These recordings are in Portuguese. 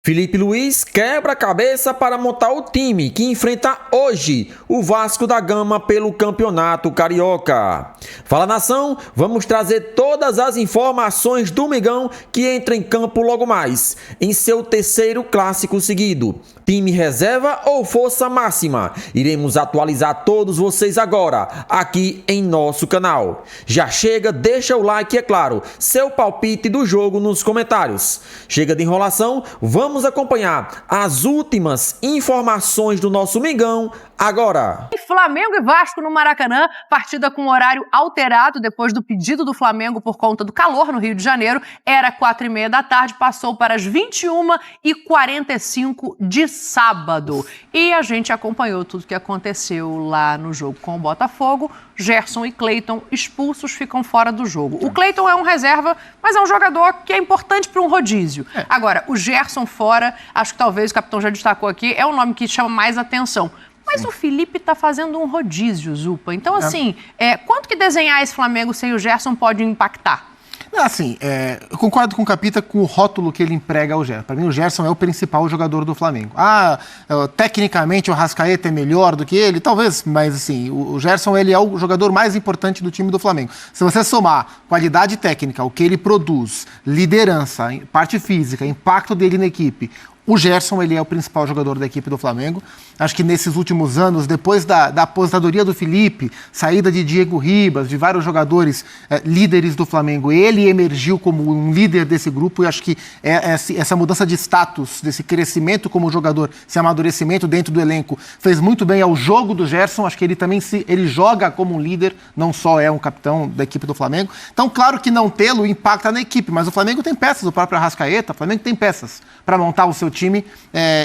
Felipe Luiz quebra a cabeça para montar o time que enfrenta hoje o Vasco da Gama pelo Campeonato Carioca. Fala, nação, vamos trazer todas as informações do Mengão que entra em campo logo mais, em seu terceiro clássico seguido. Time reserva ou força máxima? Iremos atualizar todos vocês agora, aqui em nosso canal. Já chega, deixa o like e, é claro, seu palpite do jogo nos comentários. Chega de enrolação, vamos acompanhar as últimas informações do nosso Mengão agora. Flamengo e Vasco no Maracanã, partida com horário alterado depois do pedido do Flamengo por conta do calor no Rio de Janeiro. Era 4h30 da tarde, passou para as 21h45 de sábado. E a gente acompanhou tudo que aconteceu lá no jogo com o Botafogo. Gerson e Cleiton expulsos, ficam fora do jogo. O Cleiton é um reserva, mas é um jogador que é importante para um rodízio. Agora, o Gerson fora, acho que talvez o capitão já destacou aqui, é um nome que chama mais atenção. Mas o Felipe está fazendo um rodízio, Zupa. Então, assim, quanto que desenhar esse Flamengo sem o Gerson pode impactar? Assim, eu concordo com o Capita com o rótulo que ele emprega ao Gerson. Para mim, o Gerson é o principal jogador do Flamengo. Tecnicamente, o Arrascaeta é melhor do que ele? Talvez, mas assim, o Gerson ele é o jogador mais importante do time do Flamengo. Se você somar qualidade técnica, o que ele produz, liderança, parte física, impacto dele na equipe, o Gerson, ele é o principal jogador da equipe do Flamengo. Acho que nesses últimos anos, depois da aposentadoria do Felipe, saída de Diego Ribas, de vários jogadores líderes do Flamengo, ele emergiu como um líder desse grupo e acho que essa mudança de status, desse crescimento como jogador, esse amadurecimento dentro do elenco, fez muito bem ao jogo do Gerson. Acho que ele também ele joga como um líder, não só é um capitão da equipe do Flamengo. Então, claro que não tê-lo impacta na equipe, mas o Flamengo tem peças, o próprio Arrascaeta, o Flamengo tem peças para montar o seu time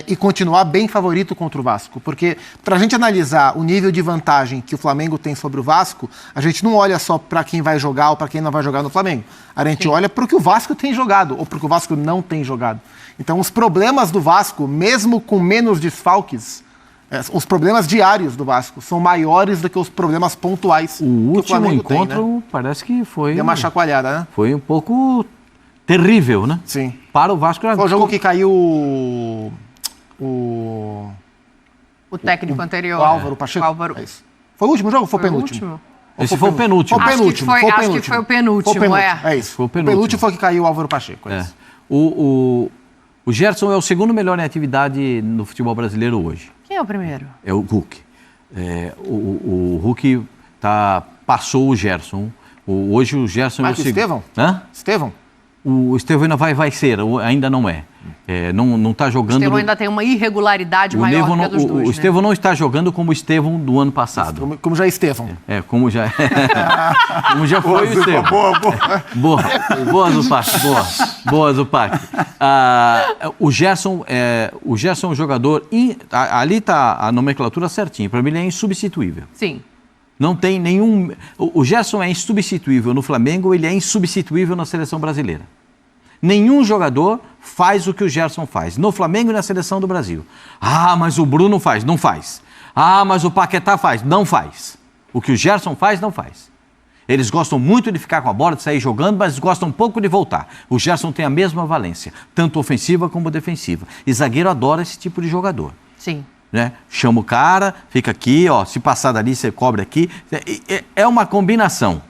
e continuar bem favorito contra o Vasco. Porque, para a gente analisar o nível de vantagem que o Flamengo tem sobre o Vasco, a gente não olha só para quem vai jogar ou para quem não vai jogar no Flamengo. A gente olha para o que o Vasco tem jogado ou para o que o Vasco não tem jogado. Então, os problemas do Vasco, mesmo com menos desfalques, os problemas diários do Vasco são maiores do que os problemas pontuais o último que o Flamengo encontro tem, né? Parece que foi... Deu uma chacoalhada, né? Foi um pouco terrível, né? Sim. Para o Vasco... Foi o jogo que caiu O técnico anterior. O Álvaro Pacheco. Álvaro. Foi o último jogo ou foi o Foi o penúltimo? último? Esse foi o penúltimo. Foi o penúltimo. Acho que foi o penúltimo, É isso. Foi o penúltimo. O penúltimo foi que caiu o Álvaro Pacheco. É isso. O Gerson é o segundo melhor em atividade no futebol brasileiro hoje. Quem é o primeiro? É o Hulk. O Hulk passou o Gerson. Hoje o Gerson Mas é o segundo. Estevão? Hã? Estevão? O Estevão ainda vai ser, ainda não é. Não está jogando... O Estevão ainda tem uma irregularidade maior que a dos dois, O Estevão não está jogando como o Estevão do ano passado. Como já é Estevão. Como já foi o Estevão. Boa, Zupac. Boa, Zupac. O Gerson é um jogador... Ali está a nomenclatura certinha. Para mim, ele é insubstituível. Sim. Não tem nenhum... O Gerson é insubstituível no Flamengo, ele é insubstituível na seleção brasileira. Nenhum jogador faz o que o Gerson faz, no Flamengo e na seleção do Brasil. Mas o Bruno faz, não faz. Mas o Paquetá faz, não faz. O que o Gerson faz, não faz. Eles gostam muito de ficar com a bola, de sair jogando, mas gostam pouco de voltar. O Gerson tem a mesma valência, tanto ofensiva como defensiva. E zagueiro adora esse tipo de jogador. Sim. Né? Chama o cara, fica aqui, se passar dali, você cobre aqui. É uma combinação.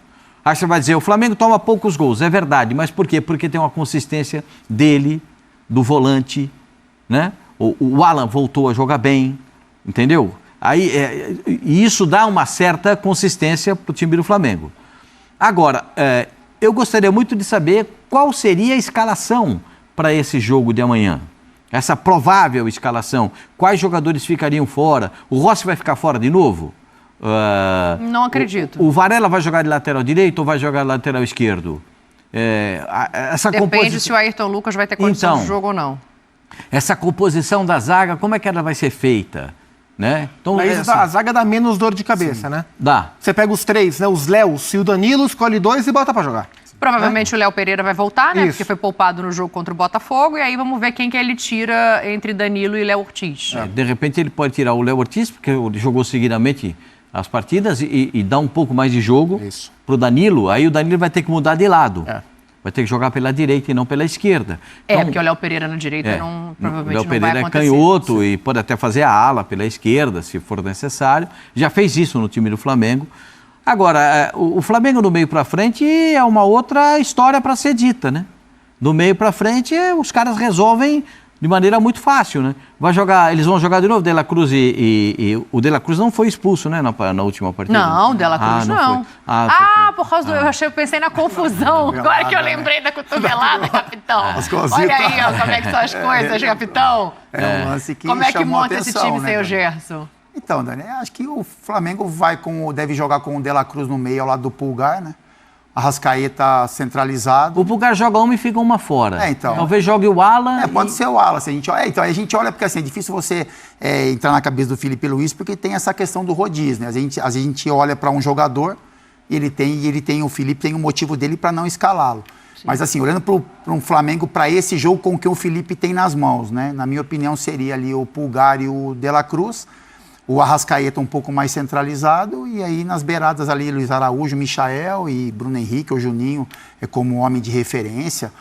Aí você vai dizer, o Flamengo toma poucos gols, é verdade, mas por quê? Porque tem uma consistência dele, do volante, né? O Alan voltou a jogar bem, entendeu? Aí, e isso dá uma certa consistência para o time do Flamengo. Agora, eu gostaria muito de saber qual seria a escalação para esse jogo de amanhã. Essa provável escalação. Quais jogadores ficariam fora? O Rossi vai ficar fora de novo? Não acredito. O Varela vai jogar de lateral direito ou vai jogar de lateral esquerdo? Depende se o Ayrton Lucas vai ter condição de jogo ou não. Essa composição da zaga, como é que ela vai ser feita? Né? Então, a zaga dá menos dor de cabeça, né? Dá. Você pega os três, né? Os Léos e o Danilo, escolhe dois e bota pra jogar. Provavelmente o Léo Pereira vai voltar, né? Porque foi poupado no jogo contra o Botafogo. E aí vamos ver quem que ele tira entre Danilo e Léo Ortiz. De repente ele pode tirar o Léo Ortiz, porque ele jogou seguidamente as partidas e dá um pouco mais de jogo para o Danilo. Aí o Danilo vai ter que mudar de lado. vai ter que jogar pela direita e não pela esquerda. Porque o Léo Pereira na direita provavelmente Léo não Pereira vai acontecer. é canhoto e pode até fazer a ala pela esquerda, se for necessário. Já fez isso no time do Flamengo. Agora, o Flamengo do meio para frente é uma outra história para ser dita, né? Do meio para frente, os caras resolvem de maneira muito fácil, né? Eles vão jogar de novo, De La Cruz e o De La Cruz não foi expulso, né, na última partida? Não, De La Cruz não. Por causa eu pensei na confusão, agora que eu lembrei da cotovelada, capitão. Olha aí, ó, como é que são as coisas, capitão. É um lance que como é que chamou monta atenção, esse time né, sem o Dani? Gerson? Então, Dani, acho que o Flamengo deve jogar com o De La Cruz no meio, ao lado do Pulgar, né? Arrascaeta centralizado. O Pulgar joga uma e fica uma fora. Então. Talvez jogue o Alan. Pode ser o Alan. Então, a gente olha, porque assim, é difícil você entrar na cabeça do Felipe Luiz, porque tem essa questão do rodízio, né? A gente olha para um jogador, o Felipe tem um motivo dele para não escalá-lo. Mas assim, olhando para um Flamengo, para esse jogo com o que o Felipe tem nas mãos, né? Na minha opinião, seria ali o Pulgar e o De La Cruz. O Arrascaeta um pouco mais centralizado, e aí nas beiradas ali, Luiz Araújo, Michael e Bruno Henrique, o Juninho como homem de referência,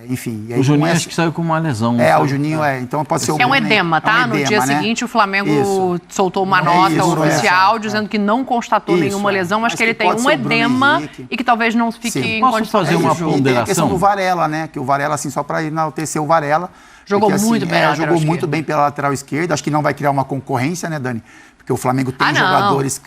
enfim. E aí o Juninho acho que saiu com uma lesão. O Juninho então pode ser o um edema, tá? No dia seguinte o Flamengo soltou uma nota oficial dizendo que não constatou nenhuma lesão, mas que ele tem um edema e que talvez não fique em condições. Posso fazer uma ponderação? E tem a questão do Varela, né? Que o Varela, assim, só para enaltecer o Varela, jogou muito bem pela lateral esquerda. Acho que não vai criar uma concorrência, né, Dani? Porque o Flamengo tem jogadores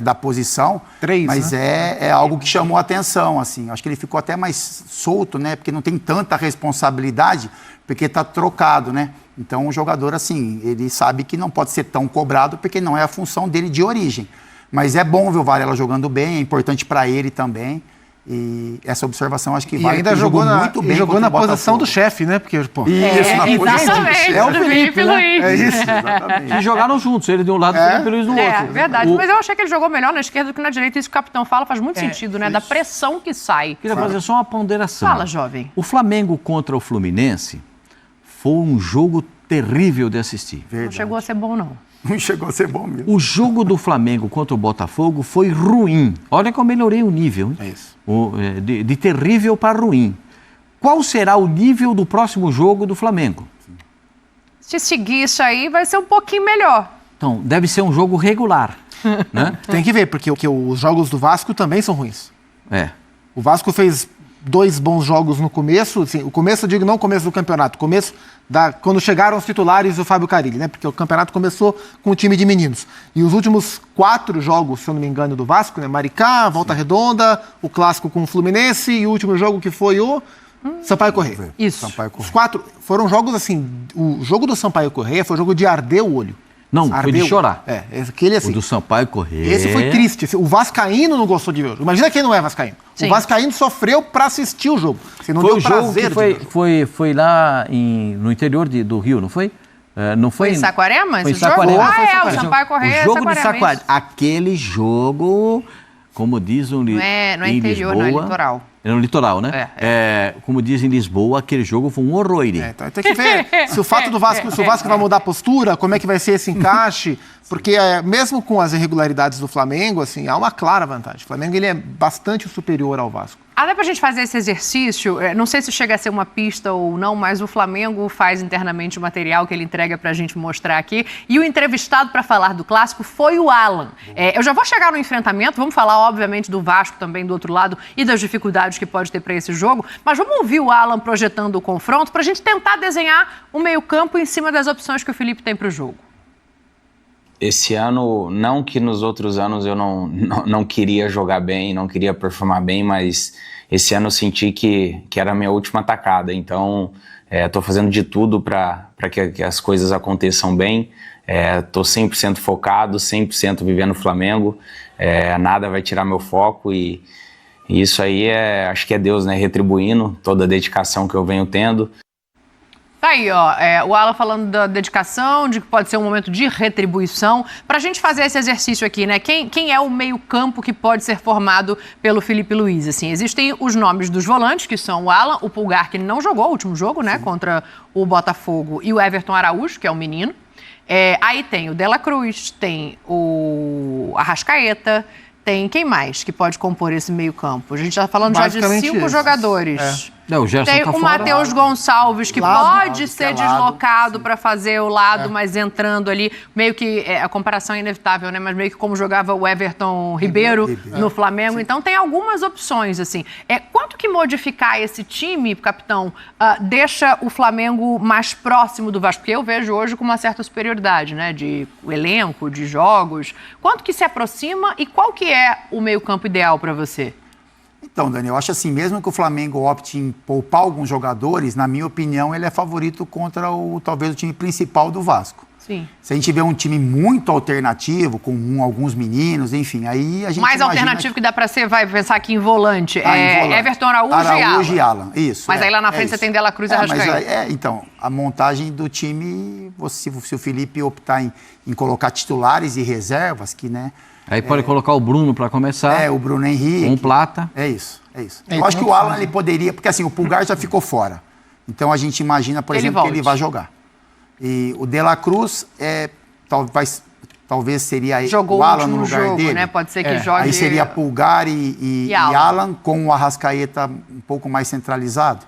da posição, mas é algo que chamou a atenção, assim. Acho que ele ficou até mais solto, né? Porque não tem tanta responsabilidade, porque está trocado, né? Então o jogador, assim, ele sabe que não pode ser tão cobrado, porque não é a função dele de origem. Mas é bom ver o Varela jogando bem, é importante para ele também. E essa observação acho que vai. E ainda jogou muito bem. E jogou na posição do chefe, né? Porque, pô, isso, na posição do chefe. É o Felipe Luiz. É isso, exatamente. E jogaram juntos, ele de um lado e o Felipe Luiz do outro. É verdade, mas eu achei que ele jogou melhor na esquerda do que na direita. Isso que o capitão fala faz muito sentido, né? Da pressão que sai. Queria fazer só uma ponderação. Fala, jovem. O Flamengo contra o Fluminense foi um jogo terrível de assistir. Verdade. Não chegou a ser bom, não. Não chegou a ser bom mesmo. O jogo do Flamengo contra o Botafogo foi ruim. Olha como eu melhorei o nível, hein? É isso. De terrível para ruim. Qual será o nível do próximo jogo do Flamengo? Se seguir isso aí, vai ser um pouquinho melhor. Então, deve ser um jogo regular. Né? Tem que ver, porque os jogos do Vasco também são ruins. O Vasco fez 2 bons jogos no começo, assim, o começo, eu digo não o começo do campeonato, quando chegaram os titulares do Fábio Carille, né? Porque o campeonato começou com o time de meninos. E os últimos 4 jogos, se eu não me engano, do Vasco, né? Maricá, Volta Redonda, o clássico com o Fluminense e o último jogo que foi o Sampaio Corrêa. Isso. Sampaio Corrêa. Os 4 foram jogos assim, o jogo do Sampaio Corrêa foi um jogo de arder o olho. Não, foi de chorar. Aquele assim. O do Sampaio Corrêa. Esse foi triste. O vascaíno não gostou de ver o jogo. Imagina quem não é vascaíno. Sim. O vascaíno sofreu para assistir o jogo. Você não foi deu o jogo prazer que foi lá no interior do Rio, não foi? Não foi em Saquarema? Foi em Saquarema. O Sampaio Corrêa. O jogo de Saquarema. Aquele jogo, como diz o não é interior, não é litoral. É no litoral, né? Como diz em Lisboa, aquele jogo foi um horror. Então tem que ver se o fato do Vasco, se o Vasco vai mudar a postura, como é que vai ser esse encaixe, porque mesmo com as irregularidades do Flamengo, assim, há uma clara vantagem. O Flamengo ele é bastante superior ao Vasco. Até pra gente fazer esse exercício, não sei se chega a ser uma pista ou não, mas o Flamengo faz internamente o material que ele entrega pra gente mostrar aqui. E o entrevistado para falar do clássico foi o Alan. Eu já vou chegar no enfrentamento, vamos falar, obviamente, do Vasco também do outro lado e das dificuldades que pode ter para esse jogo, mas vamos ouvir o Alan projetando o confronto pra gente tentar desenhar o meio-campo em cima das opções que o Felipe tem pro jogo. Esse ano, não que nos outros anos eu não queria jogar bem, não queria performar bem, mas esse ano eu senti que era a minha última tacada. Então, estou fazendo de tudo para que as coisas aconteçam bem. Estou 100% focado, 100% vivendo o Flamengo. Nada vai tirar meu foco e isso aí acho que é Deus, né, retribuindo toda a dedicação que eu venho tendo. Tá aí, ó, o Alan falando da dedicação, de que pode ser um momento de retribuição. Pra gente fazer esse exercício aqui, né? Quem é o meio-campo que pode ser formado pelo Felipe Luiz? Assim, existem os nomes dos volantes, que são o Alan, o Pulgar, que não jogou o último jogo, né? Contra o Botafogo, e o Everton Araújo, que é o menino. Aí tem o De La Cruz, tem o Arrascaeta, tem quem mais que pode compor esse meio-campo? A gente está falando já de Basicamente 5 esses. jogadores. Não, o Gerson Tem tá o fora. Matheus Gonçalves, que pode ser que é lado, deslocado para fazer o lado, mas entrando ali, meio que, a comparação é inevitável, né? Mas meio que como jogava o Everton Ribeiro no Flamengo. Então tem algumas opções, assim. Quanto que modificar esse time, capitão, deixa o Flamengo mais próximo do Vasco? Porque eu vejo hoje com uma certa superioridade, né? De elenco, de jogos. Quanto que se aproxima e qual que é o meio-campo ideal para você? Então, Dani, eu acho assim, mesmo que o Flamengo opte em poupar alguns jogadores, na minha opinião, ele é favorito contra talvez o time principal do Vasco. Sim. Se a gente vê um time muito alternativo, com alguns meninos, enfim, aí a gente Mais alternativo que dá para ser, vai pensar aqui em volante, em volante. Everton Araújo e Alan. Isso. Mas aí lá na frente você tem Dela Cruz e Arrascaeta. Então, a montagem do time, se o Felipe optar em colocar titulares e reservas, que, né? Aí pode colocar o Bruno para começar. O Bruno Henrique. Com o Plata. É isso. Eu acho que o Alan ele poderia, porque assim, o Pulgar já ficou fora. Então a gente imagina, por exemplo, que ele vai jogar. E o De La Cruz talvez seria Jogou o Alan no lugar jogo, dele. né? Pode ser que jogue. Aí seria Pulgar e Alan com o Arrascaeta um pouco mais centralizado.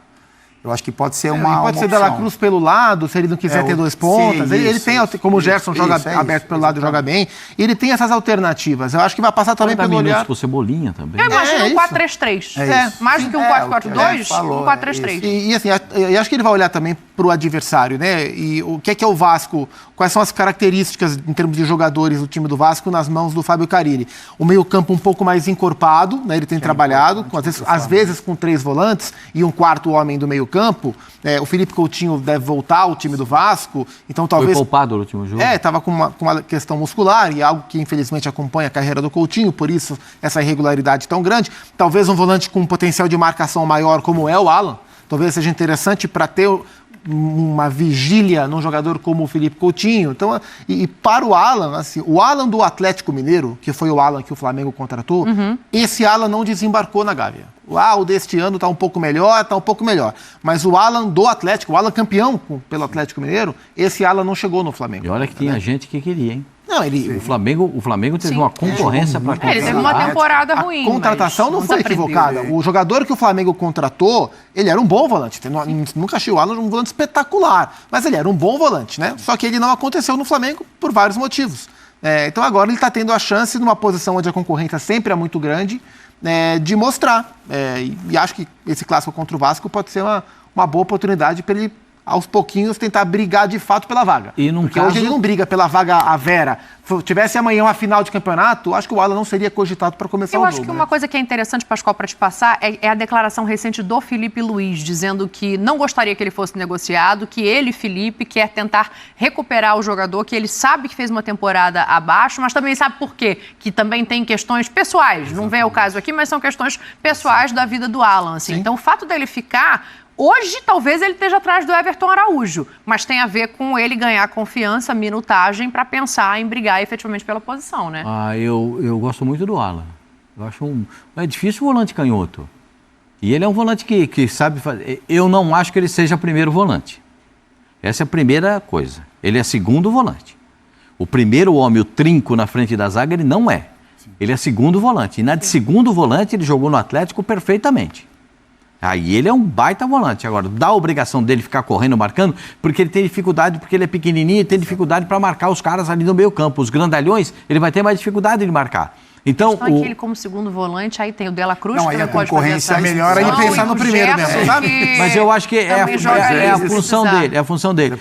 Eu acho que pode ser uma Pode ser opção. De La Cruz pelo lado, se ele não quiser ter 2 pontas. Sim, ele tem, como o Gerson joga aberto pelo lado e joga bem, ele tem essas alternativas. Eu acho que vai passar também pelo olhar. Por Cebolinha também. Eu imagino um isso. 4-3-3. Mais do que um 4-4-2, um 4-3-3. E assim, eu acho que ele vai olhar também para o adversário, né? E o que é o Vasco? Quais são as características em termos de jogadores do time do Vasco nas mãos do Fábio Carille? O meio-campo um pouco mais encorpado, né? Ele tem trabalhado, às vezes com 3 volantes e um quarto homem do meio-campo. O Felipe Coutinho deve voltar ao time do Vasco, então talvez... Foi poupado no último jogo. Estava com uma questão muscular e algo que infelizmente acompanha a carreira do Coutinho, por isso essa irregularidade tão grande. Talvez um volante com um potencial de marcação maior como é o Alan, talvez seja interessante para ter uma vigília num jogador como o Felipe Coutinho. Então, e para o Alan, assim, o Alan do Atlético Mineiro, que foi o Alan que o Flamengo contratou, esse Alan não desembarcou na Gávea. O deste ano está um pouco melhor. Mas o Alan do Atlético, o Alan campeão pelo Atlético Mineiro, esse Alan não chegou no Flamengo. E olha que tinha gente que queria, hein? Não, O Flamengo teve uma concorrência para contratar. Ele teve uma temporada ruim. A contratação não foi equivocada. O jogador que o Flamengo contratou, ele era um bom volante. Nunca achei o Alan um volante espetacular, mas ele era um bom volante, né? Só que ele não aconteceu no Flamengo por vários motivos. Então agora ele está tendo a chance, numa posição onde a concorrência sempre é muito grande, de mostrar. E acho que esse clássico contra o Vasco pode ser uma boa oportunidade para ele, aos pouquinhos, tentar brigar de fato pela vaga. Porque hoje ele não briga pela vaga à Vera. Se tivesse amanhã uma final de campeonato, acho que o Alan não seria cogitado para começar o jogo. Eu acho que uma coisa que é interessante, Pascoal, para te passar, é a declaração recente do Felipe Luiz, dizendo que não gostaria que ele fosse negociado, que ele, Felipe, quer tentar recuperar o jogador, que ele sabe que fez uma temporada abaixo, mas também sabe por quê? Que também tem questões pessoais. Exatamente. Não vem ao caso aqui, mas são questões pessoais da vida do Alan. Assim. Então, o fato dele ficar... Hoje, talvez ele esteja atrás do Everton Araújo, mas tem a ver com ele ganhar confiança, minutagem, para pensar em brigar efetivamente pela posição, né? Eu gosto muito do Alan. Eu acho é difícil o volante canhoto. E ele é um volante que sabe fazer. Eu não acho que ele seja primeiro volante. Essa é a primeira coisa. Ele é segundo volante. O primeiro homem, o trinco na frente da zaga, ele não é. Ele é segundo volante. E na de segundo volante, ele jogou no Atlético perfeitamente. Aí ele é um baita volante. Agora, dá a obrigação dele ficar correndo, marcando, porque ele tem dificuldade, porque ele é pequenininho e tem dificuldade para marcar os caras ali no meio campo. Os grandalhões, ele vai ter mais dificuldade de marcar. Então, aqui ele como segundo volante, aí tem o De La Cruz, não, que aí a pode concorrência fazer é melhor aí pensar no primeiro mesmo, sabe? Mas eu acho que é a função dele. É a função dele.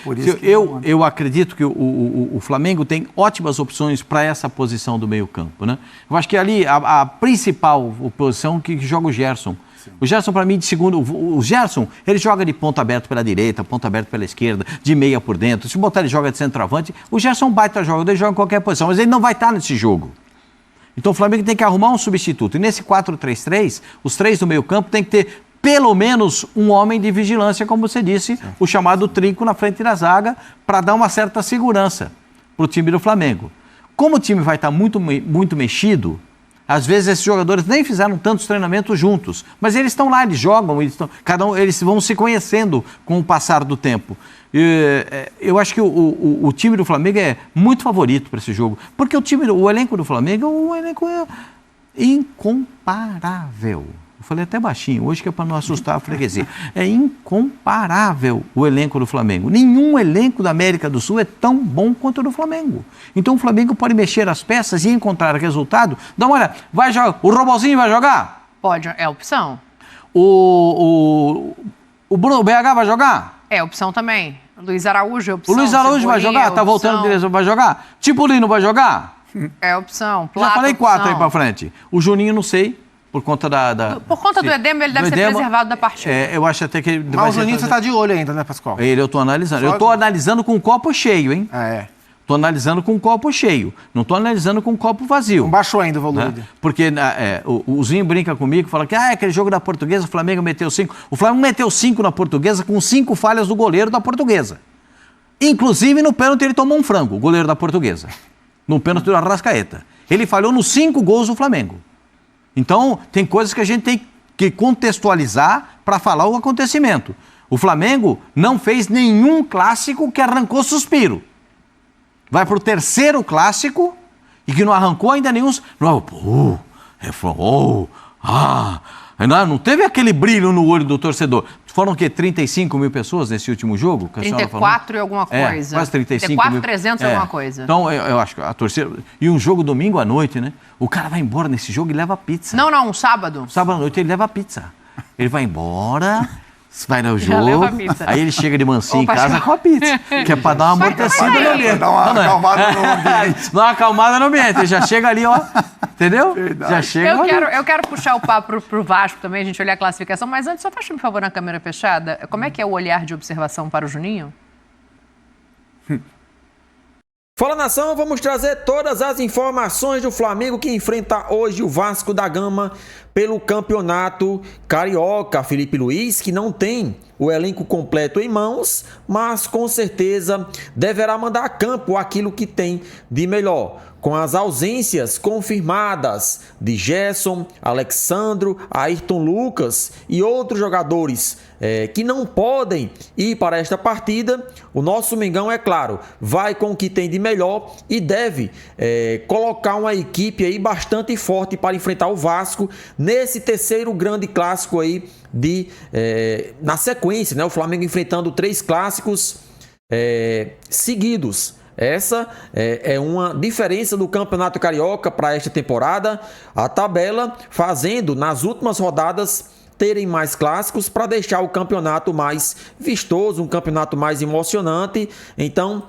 Eu acredito que o Flamengo tem ótimas opções para essa posição do meio campo, né? Eu acho que ali a principal posição que joga o Gerson. O Gerson, para mim, de segundo... O Gerson, ele joga de ponta aberta pela direita, ponta aberta pela esquerda, de meia por dentro. Se botar ele joga de centroavante, o Gerson é um baita jogador, ele joga em qualquer posição, mas ele não vai estar nesse jogo. Então o Flamengo tem que arrumar um substituto. E nesse 4-3-3, os 3 do meio campo tem que ter pelo menos um homem de vigilância, como você disse, o chamado trinco na frente da zaga, para dar uma certa segurança para o time do Flamengo. Como o time vai estar muito mexido, às vezes esses jogadores nem fizeram tantos treinamentos juntos, mas eles estão lá, eles jogam, eles vão se conhecendo com o passar do tempo. Eu acho que o time do Flamengo é muito favorito para esse jogo, porque o elenco do Flamengo é um elenco... incomparável. Eu falei até baixinho, hoje que é para não assustar a freguesia. É incomparável o elenco do Flamengo. Nenhum elenco da América do Sul é tão bom quanto o do Flamengo. Então o Flamengo pode mexer as peças e encontrar resultado. Dá uma olhada, vai jogar, o Robozinho vai jogar? Pode, é opção. O Bruno BH vai jogar? É opção também. Luiz Araújo é opção. O Luiz Araújo vai Cebolinha jogar? Tá voltando direção, vai jogar? Tipulino vai jogar? É opção. Já Plata, falei 4 aí opção. pra frente. O Juninho não sei, por conta Por conta do edema, ele deve ser preservado da partida. Eu acho até que ele vai Mas o ser Juninho você tá de olho ainda, né, Pascoal? Ele eu tô analisando. Eu tô analisando com o copo cheio, hein? Tô analisando com o copo cheio. Não tô analisando com o copo vazio. Não baixou ainda o volume. Né? Porque o Zinho brinca comigo, fala que aquele jogo da Portuguesa, o Flamengo meteu 5. O Flamengo meteu 5 na Portuguesa com 5 falhas do goleiro da Portuguesa. Inclusive no pênalti ele tomou um frango, o goleiro da Portuguesa. No pênalti do Arrascaeta. Ele falhou nos 5 gols do Flamengo. Então, tem coisas que a gente tem que contextualizar para falar o acontecimento. O Flamengo não fez nenhum clássico que arrancou suspiro. Vai para o 3º clássico e que não arrancou ainda nenhum... Não teve aquele brilho no olho do torcedor. Foram o quê? 35 mil pessoas nesse último jogo? 34 e alguma coisa. Quase 35 34, mil. 300 e alguma coisa. Então, eu acho que a torcida... E um jogo domingo à noite, né? O cara vai embora nesse jogo e leva pizza. Não, um sábado. Sábado à noite ele leva pizza. Ele vai embora... Vai no Já jogo, leva a pizza. aí ele chega de mansinho em Opa, casa com a pizza, que é para dar uma amortecida no ambiente. Dar uma acalmada no ambiente. Dá uma acalmada no ambiente, ele já chega ali, ó, entendeu? Verdade. Já chega Eu quero puxar o papo pro Vasco também, a gente olhar a classificação, mas antes, só faz-me por favor na câmera fechada, como é que é o olhar de observação para o Juninho? Fala, nação, vamos trazer todas as informações do Flamengo que enfrenta hoje o Vasco da Gama pelo Campeonato Carioca. Felipe Luiz, que não tem o elenco completo em mãos, mas com certeza deverá mandar a campo aquilo que tem de melhor. Com as ausências confirmadas de Gerson, Alexandro, Ayrton Lucas e outros jogadores que não podem ir para esta partida, o nosso Mengão, é claro, vai com o que tem de melhor e deve colocar uma equipe aí bastante forte para enfrentar o Vasco nesse 3º grande clássico aí na sequência, né? O Flamengo enfrentando 3 clássicos seguidos. Essa é uma diferença do Campeonato Carioca para esta temporada. A tabela fazendo nas últimas rodadas terem mais clássicos para deixar o campeonato mais vistoso, um campeonato mais emocionante. Então,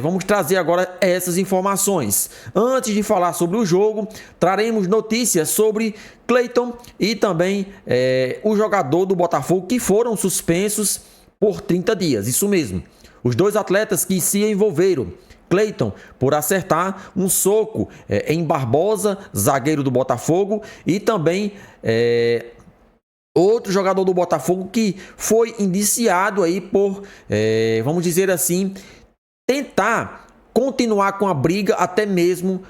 vamos trazer agora essas informações. Antes de falar sobre o jogo, traremos notícias sobre Cleiton e também o jogador do Botafogo que foram suspensos por 30 dias. Isso mesmo. Os 2 atletas que se envolveram. Cleiton, por acertar um soco em Barbosa, zagueiro do Botafogo, e também outro jogador do Botafogo que foi indiciado aí por, vamos dizer assim, tentar continuar com a briga até mesmo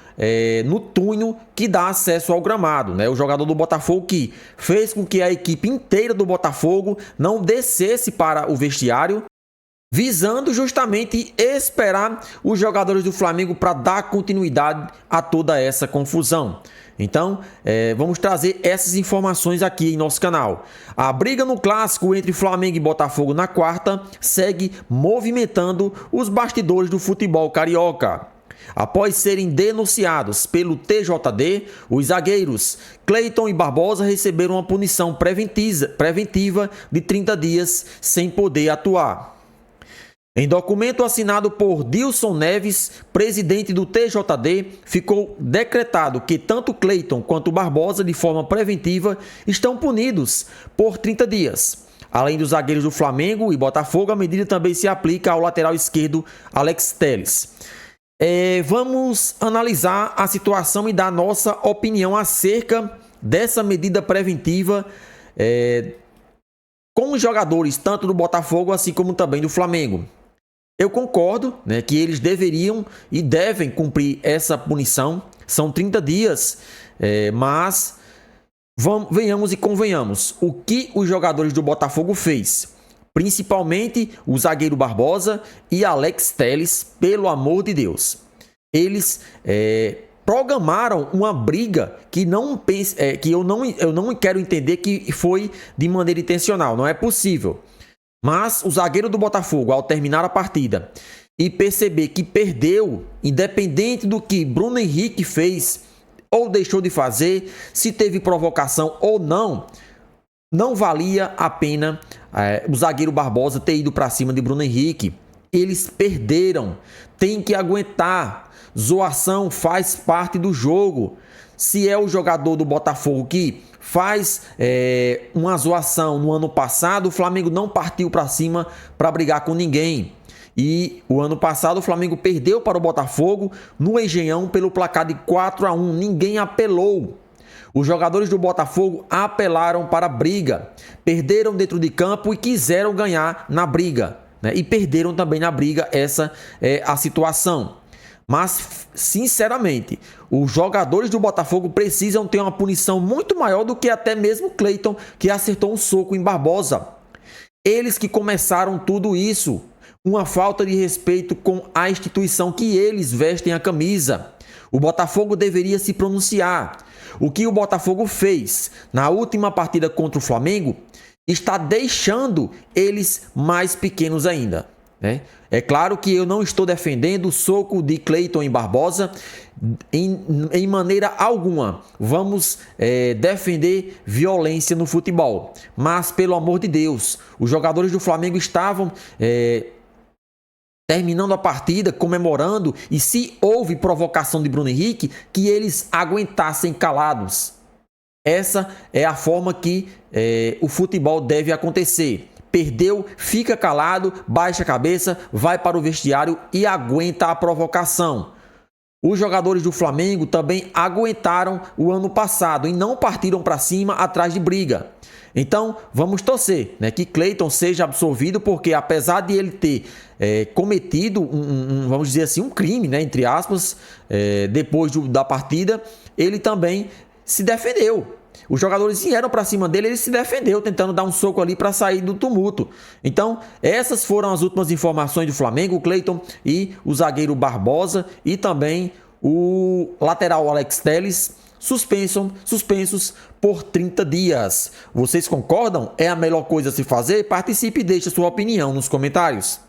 no túnel que dá acesso ao gramado, né? O jogador do Botafogo que fez com que a equipe inteira do Botafogo não descesse para o vestiário, visando justamente esperar os jogadores do Flamengo para dar continuidade a toda essa confusão. Então, vamos trazer essas informações aqui em nosso canal. A briga no clássico entre Flamengo e Botafogo na quarta segue movimentando os bastidores do futebol carioca. Após serem denunciados pelo TJD, os zagueiros Cleiton e Barbosa receberam uma punição preventiva de 30 dias sem poder atuar. Em documento assinado por Dilson Neves, presidente do TJD, ficou decretado que tanto Cleiton quanto Barbosa, de forma preventiva, estão punidos por 30 dias. Além dos zagueiros do Flamengo e Botafogo, a medida também se aplica ao lateral esquerdo Alex Telles. Vamos analisar a situação e dar nossa opinião acerca dessa medida preventiva com os jogadores tanto do Botafogo assim como também do Flamengo. Eu concordo, né, que eles deveriam e devem cumprir essa punição. São 30 dias, mas venhamos e convenhamos. O que os jogadores do Botafogo fez? Principalmente o zagueiro Barbosa e Alex Telles, pelo amor de Deus. Eles programaram uma briga que que eu não quero entender que foi de maneira intencional, não é possível. Mas o zagueiro do Botafogo, ao terminar a partida e perceber que perdeu, independente do que Bruno Henrique fez ou deixou de fazer, se teve provocação ou não, não valia a pena o zagueiro Barbosa ter ido para cima de Bruno Henrique. Eles perderam, tem que aguentar. Zoação faz parte do jogo. Se é o jogador do Botafogo que faz uma zoação no ano passado, o Flamengo não partiu para cima para brigar com ninguém. E o ano passado o Flamengo perdeu para o Botafogo no Engenhão pelo placar de 4-1. Ninguém apelou. Os jogadores do Botafogo apelaram para a briga. Perderam dentro de campo e quiseram ganhar na briga, né? E perderam também na briga. Essa é a situação. Mas, sinceramente, os jogadores do Botafogo precisam ter uma punição muito maior do que até mesmo Cleiton, que acertou um soco em Barbosa. Eles que começaram tudo isso. Uma falta de respeito com a instituição que eles vestem a camisa. O Botafogo deveria se pronunciar. O que o Botafogo fez na última partida contra o Flamengo está deixando eles mais pequenos ainda, né? É claro que eu não estou defendendo o soco de Cleiton em Barbosa em maneira alguma. Vamos defender violência no futebol. Mas, pelo amor de Deus, os jogadores do Flamengo estavam terminando a partida, comemorando, e se houve provocação de Bruno Henrique, que eles aguentassem calados. Essa é a forma que o futebol deve acontecer. Perdeu, fica calado, baixa a cabeça, vai para o vestiário e aguenta a provocação. Os jogadores do Flamengo também aguentaram o ano passado e não partiram para cima atrás de briga. Então, vamos torcer, né, que Cleiton seja absolvido, porque apesar de ele ter cometido vamos dizer assim, um crime, né, entre aspas, depois da partida, ele também se defendeu. Os jogadores vieram para cima dele, ele se defendeu, tentando dar um soco ali para sair do tumulto. Então, essas foram as últimas informações do Flamengo, o Cleiton e o zagueiro Barbosa e também o lateral Alex Telles suspensos por 30 dias. Vocês concordam? É a melhor coisa a se fazer? Participe e deixe a sua opinião nos comentários.